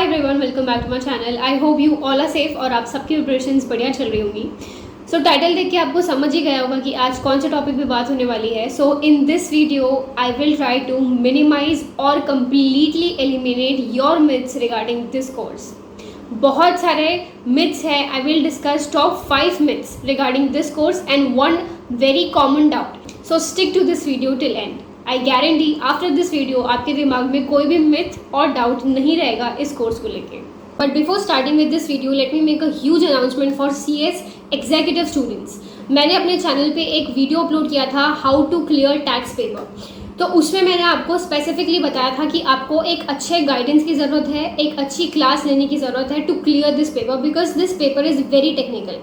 Everyone, welcome back to my channel. I hope you all are safe और आप सबकी preparations बढ़िया चल रही होंगी। सो टाइटल देख के आपको समझ ही गया होगा कि आज कौन से टॉपिक पे बात होने वाली है। So in this video I will try to minimize और completely eliminate your myths regarding this course. बहुत सारे मिथ्स हैं। I will discuss top 5 myths regarding this course and one very common doubt. So stick to this video till end. I guarantee after this video आपके दिमाग में कोई भी myth और doubt नहीं रहेगा इस कोर्स को लेके। But before starting with this video let me make a huge announcement for CS executive students. मैंने अपने चैनल पे एक वीडियो अपलोड किया था how to clear tax paper. तो उसमें मैंने आपको स्पेसिफिकली बताया था कि आपको एक अच्छे गाइडेंस की ज़रूरत है, एक अच्छी क्लास लेने की ज़रूरत है to clear this paper because this paper is very technical.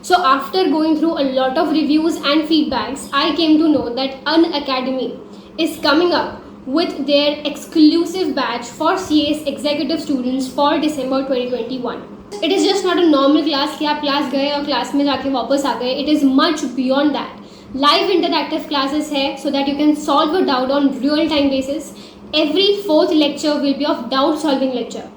So after going through a lot of reviews and feedbacks, I came to know that Unacademy is coming up with their exclusive batch for CS executive students for December 2021. It is just not a normal class कि आप class गए और class में जाके वापस आ गए. It is much beyond that. Live interactive classes है so that you can solve a doubt on real time basis. Every 4th lecture will be of doubt solving lecture.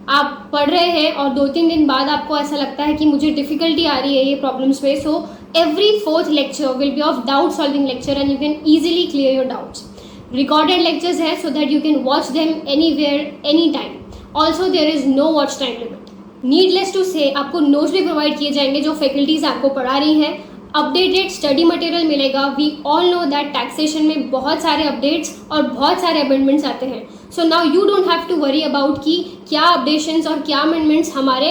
आप पढ़ रहे हैं और 2-3 दिन बाद आपको ऐसा लगता है कि मुझे डिफ़िकल्टी आ रही है ये प्रॉब्लम्स में. So every 4th lecture will be of doubt solving lecture and you can easily clear your doubts. Recorded lectures है so that you can watch them anywhere any time. Also there is no watch time limit. Needless to say आपको notes भी provide किए जाएंगे जो faculties आपको पढ़ा रही हैं. अपडेटेड स्टडी मटेरियल मिलेगा. We all know that taxation में बहुत सारे अपडेट्स और बहुत सारे अमेंडमेंट्स आते हैं. So now you don't have to worry about कि क्या अपडेशंस और क्या अमेंडमेंट्स हमारे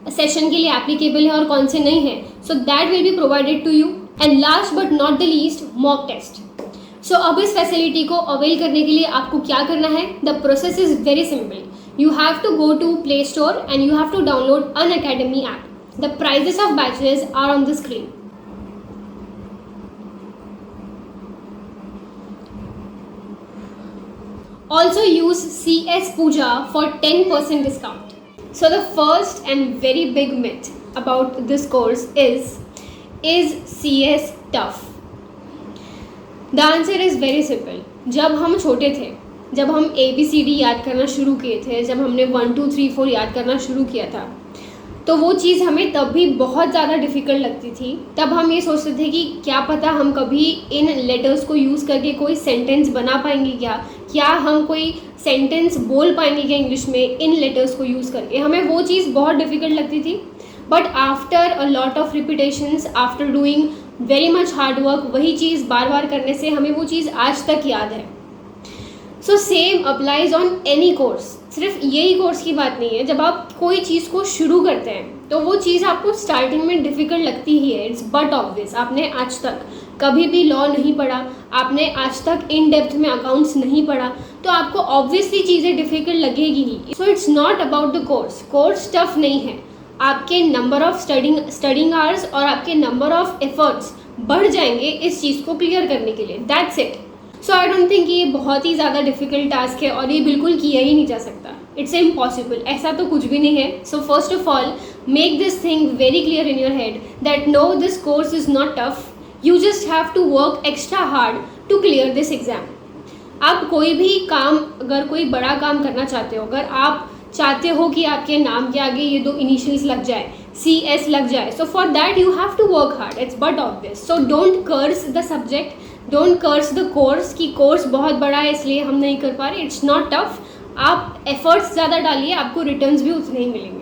सेशन के लिए एप्लीकेबल है और कौन से नहीं है. So that will be provided to you. And last but not the least, mock test. So अब इस फैसिलिटी को अवेल करने के लिए आपको क्या करना है? The process is very simple. You have to go to play store and you have to download Unacademy app. The prices of batches are on the screen. Also use CS Pooja for 10% discount. So the first and very big myth about this course is CS tough? The answer is very simple. जब हम छोटे थे, जब हम ABCD याद करना शुरू किए थे, जब हमने 1 2 3 4 याद करना शुरू किया था, तो वो चीज़ हमें तब भी बहुत ज़्यादा डिफ़िकल्ट लगती थी. तब हम ये सोचते थे कि क्या पता हम कभी इन लेटर्स को यूज़ करके कोई सेंटेंस बना पाएंगे क्या हम कोई सेंटेंस बोल पाएंगे क्या इंग्लिश में इन लेटर्स को यूज़ करके. हमें वो चीज़ बहुत डिफ़िकल्ट लगती थी. But after a lot of repetitions, after doing very much hard work, वही चीज़ बार बार करने से हमें वो चीज़ आज तक याद है. So same applies on any course. सिर्फ यही कोर्स की बात नहीं है. जब आप कोई चीज़ को शुरू करते हैं तो वो चीज़ आपको स्टार्टिंग में डिफ़िकल्ट लगती ही है. It's but obvious. आपने आज तक कभी भी लॉ नहीं पढ़ा, आपने आज तक इन डेप्थ में अकाउंट्स नहीं पढ़ा, तो आपको ऑब्वियसली चीज़ें डिफ़िकल्ट लगेगी ही. So it's not about the course. Course tough नहीं है. आपके नंबर ऑफ स्टडिंग आवर्स और आपके नंबर ऑफ एफर्ट्स बढ़ जाएंगे इस चीज़ को क्लियर करने के लिए. That's it. So I don't think ये बहुत ही ज़्यादा डिफ़िकल्ट टास्क है और ये बिल्कुल किया ही नहीं जा सकता. It's impossible. ऐसा तो कुछ भी नहीं है. So first of all make this thing very clear in your head that no, this course is not tough. You just have to work extra hard to clear this exam. आप कोई भी काम, अगर कोई बड़ा काम करना चाहते हो, अगर आप चाहते हो कि आपके नाम के आगे ये 2 इनिशियल्स लग जाए, CS लग जाए, so for that you have to work hard. It's but obvious. So don't curse the subject, don't curse the course कि कोर्स बहुत बड़ा है इसलिए हम नहीं कर पा रहे. It's not tough. आप एफर्ट्स ज़्यादा डालिए, आपको रिटर्न्स भी उतने ही मिलेंगे.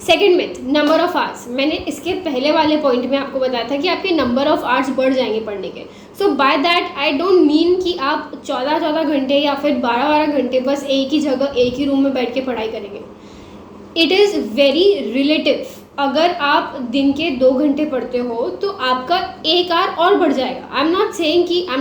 Second myth, number of hours. मैंने इसके पहले वाले पॉइंट में आपको बताया था कि आपके नंबर ऑफ आवर्स बढ़ जाएंगे पढ़ने के. So by that I don't mean कि आप 14 घंटे या फिर 12 घंटे बस एक ही जगह एक ही रूम में बैठ के पढ़ाई करेंगे. It is very relative. अगर आप दिन के 2 घंटे पढ़ते हो तो आपका 1 आवर और बढ़ जाएगा. I am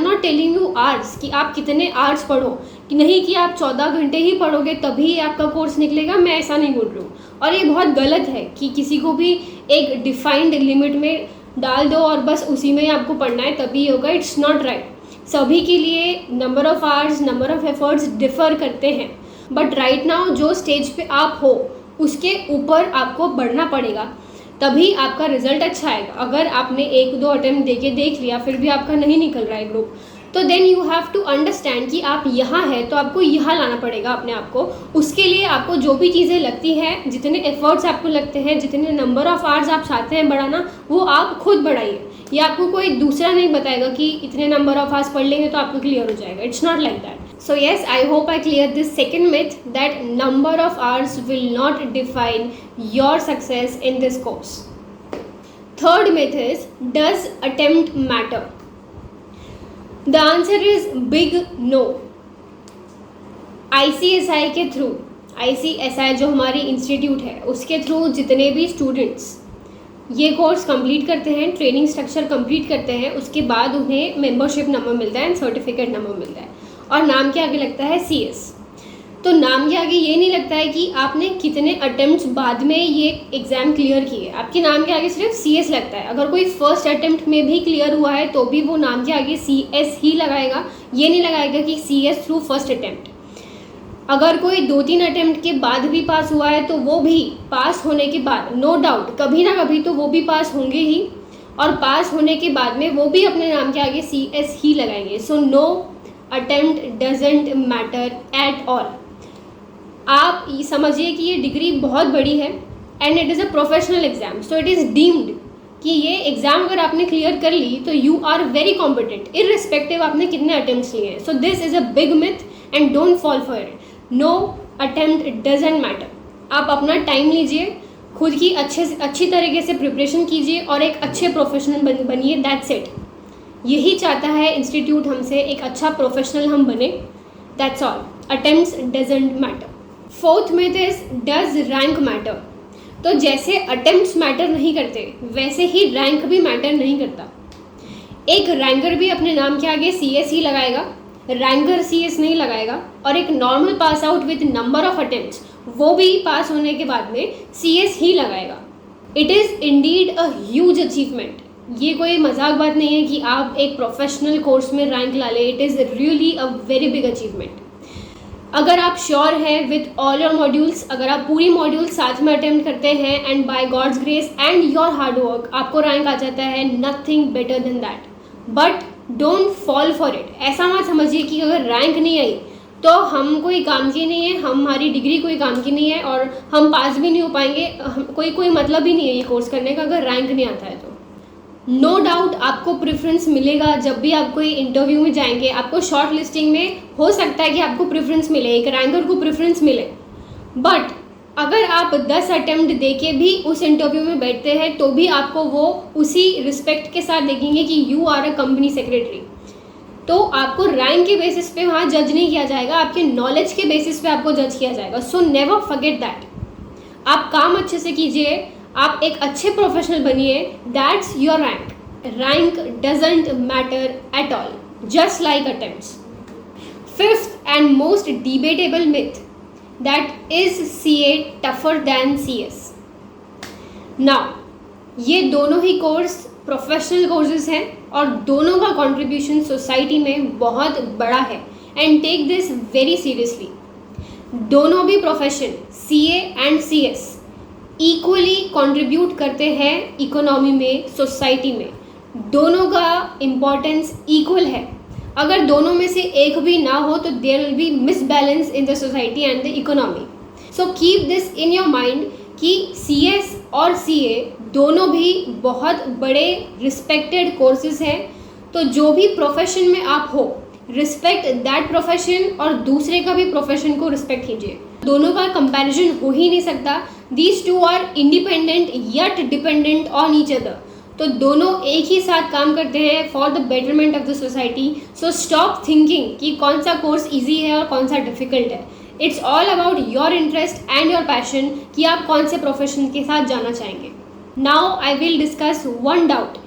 not telling you hours कि आप कितने आवर्स पढ़ो, कि नहीं कि आप 14 घंटे ही पढ़ोगे तभी आपका कोर्स निकलेगा. मैं ऐसा नहीं बोल रही हूँ. और ये बहुत गलत है कि किसी को भी एक डिफाइंड लिमिट में डाल दो और बस उसी में ही आपको पढ़ना है तभी होगा. It's not right. सभी के लिए number of hours, number of efforts differ करते हैं. बट राइट नाउ जो स्टेज पे आप हो उसके ऊपर आपको बढ़ना पड़ेगा, तभी आपका रिजल्ट अच्छा आएगा. अगर आपने 1-2 अटेम्प्ट देके देख लिया फिर भी आपका नहीं निकल रहा है ग्रुप, तो then you have to understand कि आप यहाँ हैं तो आपको यहाँ लाना पड़ेगा अपने आप को। उसके लिए आपको जो भी चीज़ें लगती हैं, जितने एफर्ट्स आपको लगते हैं, जितने नंबर ऑफ आवर्स आप चाहते हैं बढ़ाना, वो आप खुद बढ़ाइए। ये आपको कोई दूसरा नहीं बताएगा कि इतने नंबर ऑफ आवर्स पढ़ लेंगे तो आपको क्लियर हो जाएगा। It's not like that. So yes, I hope I clear this second myth that number of hours will not define your success in this course. Third myth is, does attempt matter? The answer is big no. ICSI के through, ICSI जो हमारी institute है उसके through जितने भी students ये course complete करते हैं, ट्रेनिंग स्ट्रक्चर कंप्लीट करते हैं, उसके बाद उन्हें मेंबरशिप नंबर मिलता है एंड सर्टिफिकेट नंबर मिलता है और नाम के आगे लगता है CS। तो नाम के आगे ये नहीं लगता है कि आपने कितने अटेम्प्ट्स बाद में ये एग्ज़ाम क्लियर किए, आपके नाम के आगे सिर्फ CS लगता है। अगर कोई फर्स्ट अटेम्प्ट में भी क्लियर हुआ है तो भी वो नाम के आगे CS ही लगाएगा, ये नहीं लगाएगा कि CS थ्रू फर्स्ट अटेम्प्ट। अगर कोई 2-3 अटेम्प्ट के बाद भी पास हुआ है तो वो भी पास होने के बाद नो डाउट कभी ना कभी तो वो भी पास होंगे ही, और पास होने के बाद में वो भी अपने नाम के आगे CS ही लगाएंगे। So no attempt doesn't matter at all. आप ये समझिए कि ये डिग्री बहुत बड़ी है and it is a professional exam, so it is deemed कि ये एग्ज़ाम अगर आपने क्लियर कर ली तो you are very competent irrespective आपने कितने अटेम्प्ट्स लिए हैं। So this is a big myth and don't fall for it. No attempt doesn't matter. आप अपना टाइम लीजिए, खुद की अच्छी तरीके से प्रिपरेशन कीजिए और एक अच्छे प्रोफेशनल बनिए। That's it. यही चाहता है इंस्टीट्यूट हमसे, एक अच्छा प्रोफेशनल हम बने। That's all. Attempts doesn't matter. Fourth myth is, does rank matter? तो जैसे अटेम्प्ट्स मैटर नहीं करते वैसे ही रैंक भी मैटर नहीं करता। एक रैंकर भी अपने नाम के आगे CS ही लगाएगा, रैंकर CS नहीं लगाएगा, और एक normal pass out with number of attempts वो भी पास होने के बाद में CS ही लगाएगा। It is indeed a huge achievement. ये कोई मजाक बात नहीं है कि आप एक प्रोफेशनल कोर्स में रैंक ला लें। It is really a very big achievement. अगर आप श्योर हैं विथ ऑल योर मॉड्यूल्स, अगर आप पूरी मॉड्यूल साथ में अटेम्प्ट करते हैं and by God's grace and your hard work आपको रैंक आ जाता है, nothing better than that. But don't fall for it. ऐसा मत समझिए कि अगर रैंक नहीं आई तो हम कोई काम की नहीं है, हमारी डिग्री कोई काम की नहीं है और हम पास भी नहीं हो पाएंगे, कोई मतलब ही नहीं है ये कोर्स करने का अगर रैंक नहीं आता है तो। नो डाउट आपको प्रेफरेंस मिलेगा जब भी आप कोई इंटरव्यू में जाएंगे। आपको शॉर्ट लिस्टिंग में हो सकता है कि आपको प्रेफरेंस मिले, एक रैंकर को प्रेफरेंस मिले, बट अगर आप 10 अटेम्प्ट दे के भी उस इंटरव्यू में बैठते हैं तो भी आपको वो उसी रिस्पेक्ट के साथ देखेंगे कि you are a company secretary. तो आपको रैंक के बेसिस पे वहाँ जज नहीं किया जाएगा, आपके नॉलेज के बेसिस पे आपको जज किया जाएगा। So never forget that. आप काम अच्छे से कीजिए, आप एक अच्छे प्रोफेशनल बनिए। That's your rank. Rank doesn't matter at all, just like attempts. Fifth and most debatable myth, that is CA tougher than CS? Now ये दोनों ही कोर्स प्रोफेशनल कोर्सेज हैं और दोनों का कंट्रीब्यूशन सोसाइटी में बहुत बड़ा है and take this very seriously. दोनों भी profession CA and CS equally contribute करते हैं इकोनॉमी में, सोसाइटी में। दोनों का इम्पोर्टेंस इक्वल है। अगर दोनों में से एक भी ना हो तो there will be misbalance in the society and the economy. So keep this in your mind कि CS और CA दोनों भी बहुत बड़े रिस्पेक्टेड कोर्सेज हैं। तो जो भी प्रोफेशन में आप हो, रिस्पेक्ट दैट प्रोफेशन और दूसरे का भी प्रोफेशन को रिस्पेक्ट कीजिए। दोनों का कंपैरिजन हो ही नहीं सकता। These two are independent yet dependent on each other. तो दोनों एक ही साथ काम करते हैं for the betterment of the society. So stop thinking कि कौन सा कोर्स ईजी है और कौन सा डिफिकल्ट है। It's all about your interest and your passion कि आप कौन से प्रोफेशन के साथ जाना चाहेंगे। Now I will discuss one doubt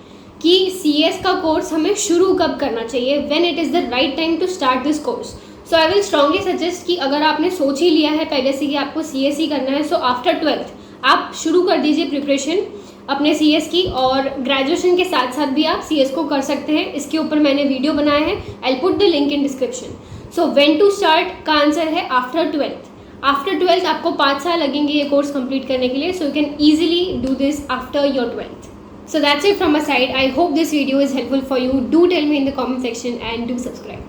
कि CS का कोर्स हमें शुरू कब करना चाहिए, when it is the right time to start this course. So I will strongly suggest कि अगर आपने सोच ही लिया है पहले से कि आपको CS ही करना है, सो आफ्टर 12th आप शुरू कर दीजिए प्रिपरेशन अपने CS की, और ग्रेजुएशन के साथ साथ भी आप CS को कर सकते हैं। इसके ऊपर मैंने वीडियो बनाया है, I will put the link in description. So when to start का आंसर है आफ्टर 12th। आफ्टर 12th आपको 5 साल लगेंगे ये कोर्स कंप्लीट करने के लिए, so you can easily do this after your 12th। So that's it from my side. I hope this video is helpful for you. Do tell me in the comment section and do subscribe.